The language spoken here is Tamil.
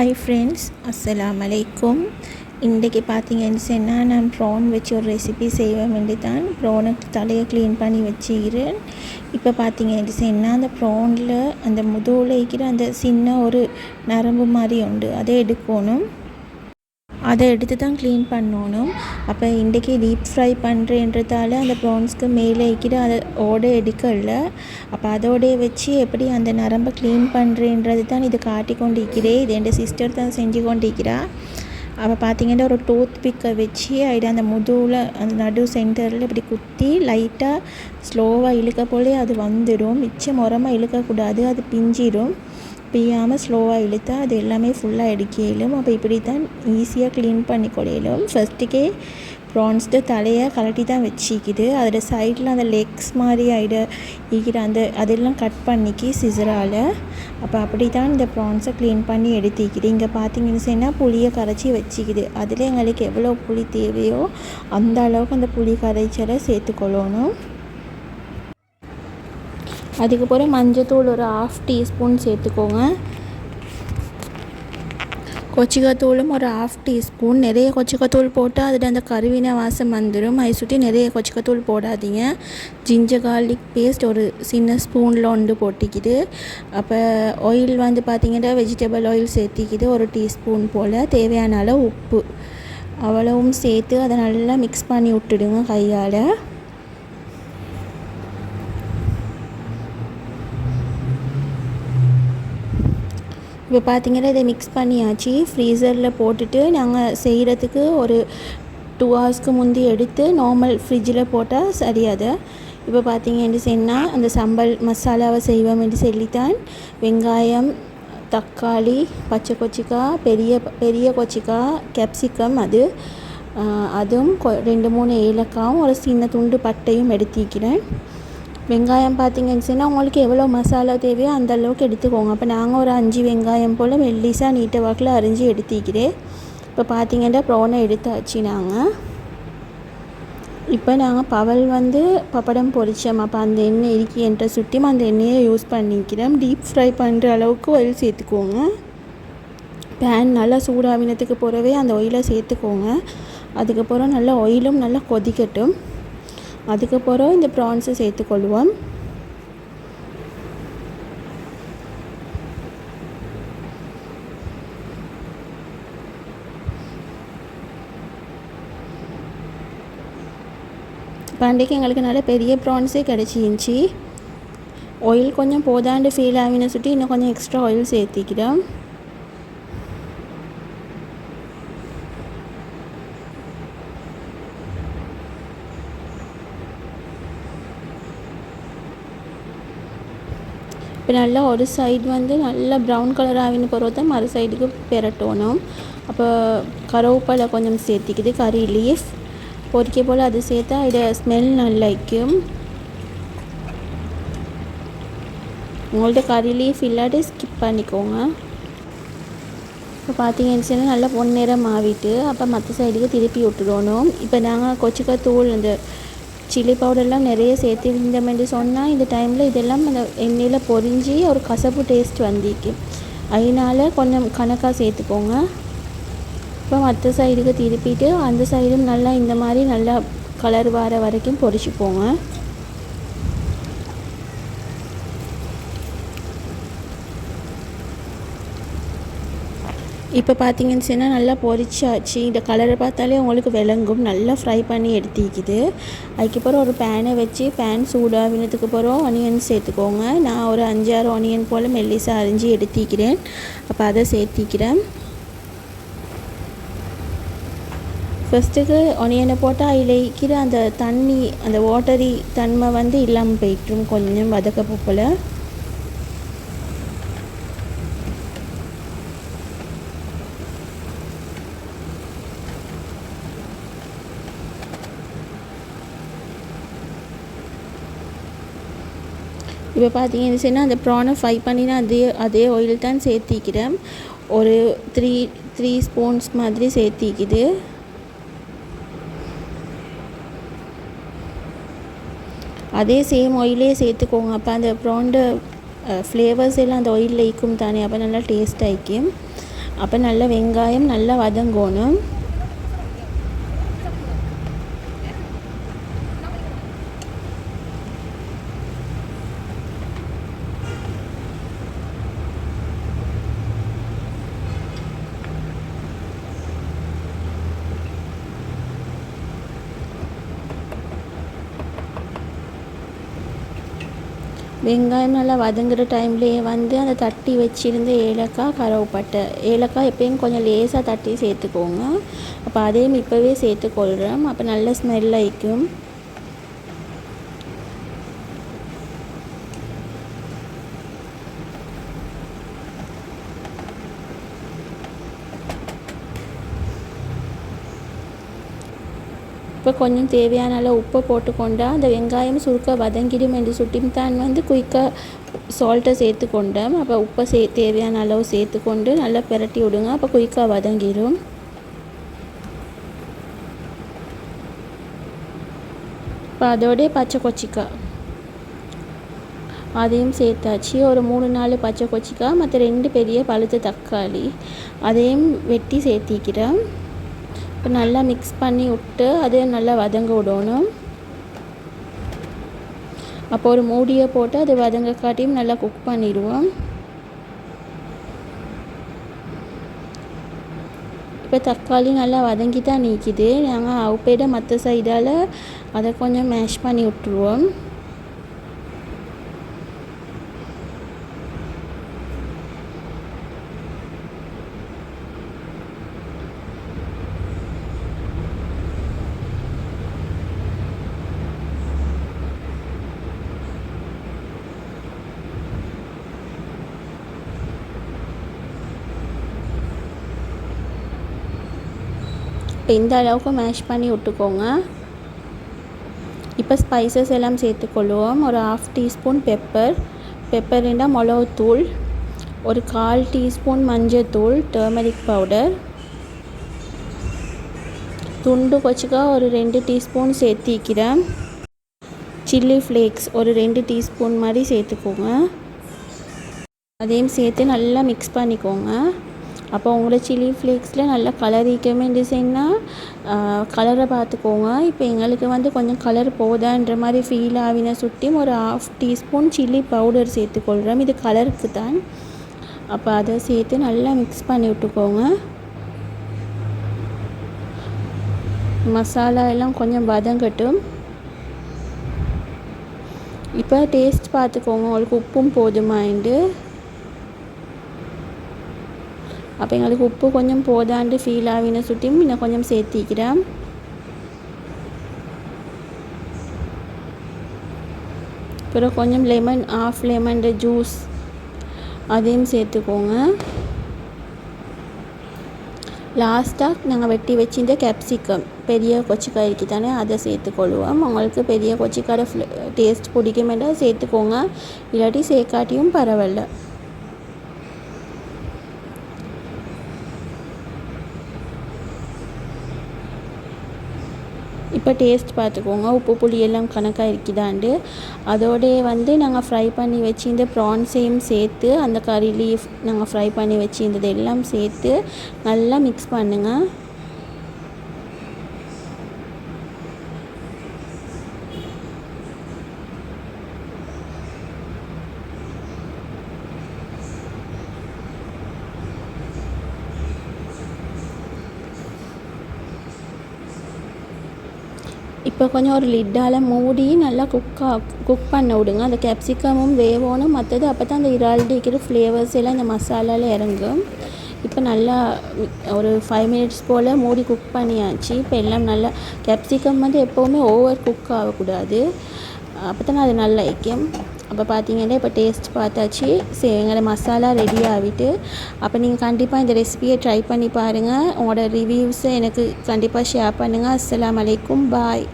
ஹாய் ஃப்ரெண்ட்ஸ், அஸ்ஸலாமு அலைக்கும். இன்றைக்கி பார்த்தீங்கன்னு சொன்னால் நான் ப்ரான் வச்சு ஒரு ரெசிபி செய்வேன் வேண்டி தான் ப்ரானை தலையை க்ளீன் பண்ணி வச்சுக்கிறேன். இப்போ பார்த்தீங்கன்னு சொன்னால் அந்த ப்ரானில் அந்த முதுகில் இருக்கிற அந்த சின்ன ஒரு நரம்பு மாதிரி உண்டு, அதை எடுக்கணும். அதை எடுத்து தான் க்ளீன் பண்ணணும். அப்போ இன்றைக்கி டீப் ஃப்ரை பண்ணுறேன்றதால அந்த ப்ரான்ஸ்க்கு மேலே இருக்கிற அதை எடுக்கல. அப்போ அதோடைய வச்சு எப்படி அந்த நரம்பை க்ளீன் பண்ணுறேன்றது தான் இது காட்டி கொண்டிருக்கிறேன். இது என் சிஸ்டர் தான் செஞ்சு கொண்டிருக்கிறா. அப்போ பார்த்திங்கன்னா ஒரு டூத் பிக்கை வச்சு அதில் அந்த முதுகில் அந்த நடு சென்டரில் இப்படி குத்தி லைட்டாக ஸ்லோவாக இழுக்க போலே அது வந்துடும். மிச்சம் உரமாக இழுக்கக்கூடாது, அது பிஞ்சிடும். பிய்யாமல் ஸ்லோவாக இழுத்தா அது எல்லாமே ஃபுல்லாக எடுக்கலும். அப்போ இப்படி தான் ஈஸியாக க்ளீன் பண்ணி கொள்ளையிலும். ஃபஸ்ட்டுக்கே ப்ரான்ஸ்ட்டு தலையை கலட்டி தான் வச்சிக்குது. அதோட சைடில் அந்த லெக்ஸ் மாதிரி இருக்கிற அதெல்லாம் கட் பண்ணிக்கி சிசரால். அப்போ அப்படி தான் இந்த ப்ரான்ஸை க்ளீன் பண்ணி எடுத்திக்குது. இங்கே பார்த்தீங்கன்னு சொன்னால் புளியை கரைச்சி வச்சிக்குது. அதில் எங்களுக்கு எவ்வளோ புளி தேவையோ அந்த அளவுக்கு அந்த புளி கரைச்சலை சேர்த்துக்கொள்ளணும். அதுக்கப்புறம் மஞ்சத்தூள் ஒரு 1/2 டீஸ்பூன் சேர்த்துக்கோங்க. கொச்சிக்காத்தூளும் ஒரு 1/2 டீஸ்பூன். நிறைய கொச்சிக்காத்தூள் போட்டால் அதில் அந்த கருவின வாசம் வந்துடும். அதை சுற்றி நிறைய கொச்சிக்காத்தூள் போடாதீங்க. ஜிஞ்சர் கார்லிக் பேஸ்ட் ஒரு சின்ன ஸ்பூனில் ஒன்று போட்டிக்குது. அப்போ ஆயில் வந்து பார்த்திங்கன்னா வெஜிடபிள் ஆயில் சேர்த்திக்குது ஒரு டீஸ்பூன் போல். தேவையான அளவு உப்பு அவ்வளவும் சேர்த்து அதை நல்லா மிக்ஸ் பண்ணி விட்டுடுங்க கையால். இப்போ பார்த்திங்கன்னா இதை மிக்ஸ் பண்ணியாச்சு. ஃப்ரீசரில் போட்டுட்டு நாங்கள் செய்கிறதுக்கு ஒரு 2 ஹவர்ஸ்க்கு முந்தி எடுத்து நார்மல் ஃப்ரிட்ஜில் போட்டால் சரியாது. இப்போ பார்த்திங்கன்னு சொன்னால் அந்த சம்பல் மசாலாவை செய்வோம் என்று சொல்லித்தான் வெங்காயம், தக்காளி, பச்சை கொச்சிக்காய், பெரிய கொச்சிக்காய், கேப்சிகம் அதுவும் 2-3 ஏலக்காயும் ஒரு சின்ன துண்டு பட்டையும் எடுத்திக்கிறேன். வெங்காயம் பார்த்திங்கன்னு சொன்னால் உங்களுக்கு எவ்வளோ மசாலா தேவையோ அந்த அளவுக்கு எடுத்துக்கோங்க. அப்போ நாங்கள் ஒரு 5 வெங்காயம் போல் மெல்லிசாக நீட்ட வாக்கில் அரிஞ்சு எடுத்துக்கிறேன். இப்போ பார்த்திங்கன்னா ப்ரானை எடுத்தாச்சு. இப்போ நாங்கள் பவல் வந்து பப்படம் பொரிச்சோம். அப்போ அந்த எண்ணெய் இறுக்கி என்ற சுற்றி அந்த எண்ணெயை யூஸ் பண்ணிக்கிறோம். டீப் ஃப்ரை பண்ணுற அளவுக்கு ஆயில் சேர்த்துக்கோங்க. பேன் நல்லா சூடாவினத்துக்கு போகிறவே அந்த ஆயிலை சேர்த்துக்கோங்க. அதுக்கப்புறம் நல்லா ஆயிலும் நல்லா கொதிக்கட்டும். அதுக்கப்புறம் இந்த ப்ரான்ஸை சேர்த்துக்கொள்வோம். பண்டிகை எங்களுக்கு நல்ல பெரிய ப்ரான்ஸே கிடச்சிருந்துச்சி. ஆயில் கொஞ்சம் போதாண்டு ஃபீல் ஆகின சுட்டி இன்னும் கொஞ்சம் எக்ஸ்ட்ரா ஆயில் சேர்த்திக்கிறோம். இப்போ நல்லா ஒரு சைடு வந்து நல்லா ப்ரௌன் கலர் ஆகின பிறகு தான் மறு சைடுக்கு பெரட்டணும். அப்போ கருவேப்பிலை கொஞ்சம் சேர்த்திக்குது, கறி லீஃப் பொரிக்க போல் அது சேர்த்தா இதை ஸ்மெல் நல்லா இருக்கும். உங்கள்கிட்ட கறி லீஃப் இல்லாட்டி ஸ்கிப் பண்ணிக்கோங்க. இப்போ பார்த்தீங்கன்னு சொன்னால் நல்லா பொன்னிறம் ஆகிட்டு அப்போ மற்ற சைடுக்கு திருப்பி விட்டுடணும். இப்போ நாங்கள் கொச்சிக்காய் தூள் அந்த சில்லி பவுடர்லாம் நிறைய சேர்த்துருந்தோம்னு சொன்னால் இந்த டைமில் இதெல்லாம் அந்த எண்ணெயில் பொரிஞ்சு ஒரு கசப்பு டேஸ்ட் வந்திருக்கு. அதனால் கொஞ்சம் கணக்காக சேர்த்துக்கோங்க. இப்போ மற்ற சைடுக்கு திருப்பிட்டு அந்த சைடும் நல்லா இந்த மாதிரி நல்லா கலர் வர வரைக்கும் பொரிச்சுப்போங்க. இப்போ பார்த்தீங்கன்னு சொன்னால் நல்லா பொரிச்சாச்சு. இந்த கலரை பார்த்தாலே உங்களுக்கு விளங்கும். நல்லா ஃப்ரை பண்ணி எடுத்திக்குது. அதுக்கப்புறம் ஒரு பேனை வச்சு பேன் சூடாகினதுக்கு அப்புறம் ஆனியன் சேர்த்துக்கோங்க. நான் ஒரு 5-6 ஆனியன் போல் மெல்லிசாக அரிஞ்சு எடுத்திக்கிறேன். அப்போ அதை சேர்த்திக்கிறேன். ஃபஸ்ட்டுக்கு ஆனியனை போட்டால் அதில் இருக்கிற அந்த தண்ணி அந்த வாட்டரி தன்மை வந்து இல்லாமல் போய்ட்டும் கொஞ்சம் வதக்க போல். இப்போ பார்த்தீங்கன்னு சொன்னால் அந்த ப்ரானை ஃப்ரை பண்ணினா அதே ஆயில் தான் சேர்த்திக்கிறேன். ஒரு 3 ஸ்பூன்ஸ் மாதிரி சேர்த்திக்குது. அதே சேம் ஆயிலே சேர்த்துக்கோங்க. அப்போ அந்த ப்ரான்ட ஃப்ளேவர்ஸ் எல்லாம் அந்த ஆயிலில் இருக்கும் தானே, அப்போ நல்லா டேஸ்ட் ஆகிக்கும். அப்போ நல்லா வெங்காயம் நல்லா வதங்கணும். வெங்காயம் நல்லா வதங்குற டைம்லேயே வந்து அந்த தட்டி வச்சுருந்த ஏலக்காய், கருவேப்பட்டை. ஏலக்காய் எப்பயும் கொஞ்சம் லேசாக தட்டி சேர்த்துக்கோங்க. அப்போ அதையும் இப்போவே சேர்த்துக்கொள்கிறோம். அப்போ நல்ல ஸ்மெல் ஆயிக்கும். இப்போ கொஞ்சம் தேவையான அளவு உப்பை போட்டுக்கொண்டா அந்த வெங்காயம் சுருக்க வதங்கிடும் என்று சுட்டித்தான் வந்து குயிக்காக சால்ட்டை சேர்த்துக்கொண்டேன். அப்போ உப்பை தேவையான அளவு சேர்த்துக்கொண்டு நல்லா பிரட்டி விடுங்க. அப்போ குயிக்காக வதங்கிடும். இப்போ அதோடய பச்சை கொச்சிக்காய் அதையும் சேர்த்தாச்சு. ஒரு 3-4 பச்சை கொச்சிக்காய் மற்ற 2 பெரிய பழுத்த தக்காளி அதையும் வெட்டி சேர்த்திக்கிறேன். இப்போ நல்லா மிக்ஸ் பண்ணி விட்டு அதையும் நல்லா வதங்க விடணும். அப்போ ஒரு மூடியை போட்டு அது வதங்க காட்டியும் நல்லா குக் பண்ணிடுவோம். இப்போ தக்காளி நல்லா வதங்கி தான் நீக்குது. நாங்கள் அவுப்பேட மற்ற சைடால் அதை கொஞ்சம் மேஷ் பண்ணி விட்டுருவோம். இப்போ இந்த அளவுக்கு மேஷ் பண்ணி விட்டுக்கோங்க. இப்போ ஸ்பைசஸ் எல்லாம் சேர்த்துக்கொள்வோம். ஒரு 1/2 டீஸ்பூன் பெப்பர் இருந்தால் மிளகுத்தூள், ஒரு 1/4 டீஸ்பூன் மஞ்சத்தூள், டர்மரிக் பவுடர், துண்டு கொச்சிக்காய் ஒரு 2 டீஸ்பூன் சேர்த்திக்கிறேன். சில்லி ஃப்ளேக்ஸ் ஒரு 2 டீஸ்பூன் மாதிரி சேர்த்துக்கோங்க. அதையும் சேர்த்து நல்லா மிக்ஸ் பண்ணிக்கோங்க. அப்போ உங்களோட சில்லி ஃப்ளேக்ஸில் நல்லா கலர் இருக்கமே சொன்னால் கலரை பார்த்துக்கோங்க. இப்போ எங்களுக்கு வந்து கொஞ்சம் கலர் போதான்ற மாதிரி ஃபீல் ஆகின சுட்டியும் ஒரு 1/2 டீஸ்பூன் சில்லி பவுடர் சேர்த்துக்கொள்கிறோம். இது கலருக்கு தான். அப்போ அதை சேர்த்து நல்லா மிக்ஸ் பண்ணி விட்டுக்கோங்க. மசாலா எல்லாம் கொஞ்சம் வதங்கட்டும். இப்போ டேஸ்ட் பார்த்துக்கோங்க உங்களுக்கு உப்பும் போதுமாயிண்டு. அப்போ எங்களுக்கு உப்பு கொஞ்சம் போதாண்டு ஃபீல் ஆகின சுட்டியும் இன்னும் கொஞ்சம் சேர்த்திக்கிறேன். அப்புறம் கொஞ்சம் லெமன், 1/2 லெமன் ஜூஸ் அதையும் சேர்த்துக்கோங்க. லாஸ்ட்டாக நாங்கள் வெட்டி வச்சிருந்த கேப்சிகம் பெரிய கொச்சிக்காய் இருக்கு தானே அதை சேர்த்துக்கொள்வோம். உங்களுக்கு பெரிய கொச்சிக்காயோட டேஸ்ட் பிடிக்குமெண்டா சேர்த்துக்கோங்க, இல்லாட்டி சேர்க்காட்டியும் பரவாயில்ல. இப்போ டேஸ்ட் பார்த்துக்கோங்க உப்பு புளி எல்லாம் கணக்காக இருக்குதாண்டு. அதோடய வந்து நாங்கள் ஃப்ரை பண்ணி வச்சிருந்த ப்ரான்ஸையும் சேர்த்து அந்த கறி லீஃப் நாங்கள் ஃப்ரை பண்ணி வச்சிருந்தது எல்லாம் சேர்த்து நல்லா மிக்ஸ் பண்ணுங்கள். இப்போ கொஞ்சம் ஒரு லிட்டால் மூடி நல்லா குக் பண்ண விடுங்க. அந்த கேப்சிகமும் வேகணும், மற்றது அப்போ தான் அந்த இறால்டு இருக்கிற ஃப்ளேவர்ஸ் எல்லாம் இந்த மசாலாவில் இறங்கும். இப்போ நல்லா ஒரு 5 மினிட்ஸ் போல் மூடி குக் பண்ணியாச்சு. இப்போ எல்லாம் நல்லா கேப்சிகம் வந்து எப்போவுமே ஓவர் குக் ஆகக்கூடாது, அப்போ தான் அது நல்லா வைக்கும். அப்போ பார்த்தீங்கன்னா இப்போ டேஸ்ட் பார்த்தாச்சு. சரி, எங்களோட மசாலா ரெடி ஆகிட்டு. அப்போ நீங்கள் கண்டிப்பாக இந்த ரெசிபியை ட்ரை பண்ணி பாருங்கள். உங்களோட ரிவ்யூஸை எனக்கு கண்டிப்பாக ஷேர் பண்ணுங்கள். அஸ்ஸலாமு அலைக்கும், பாய்.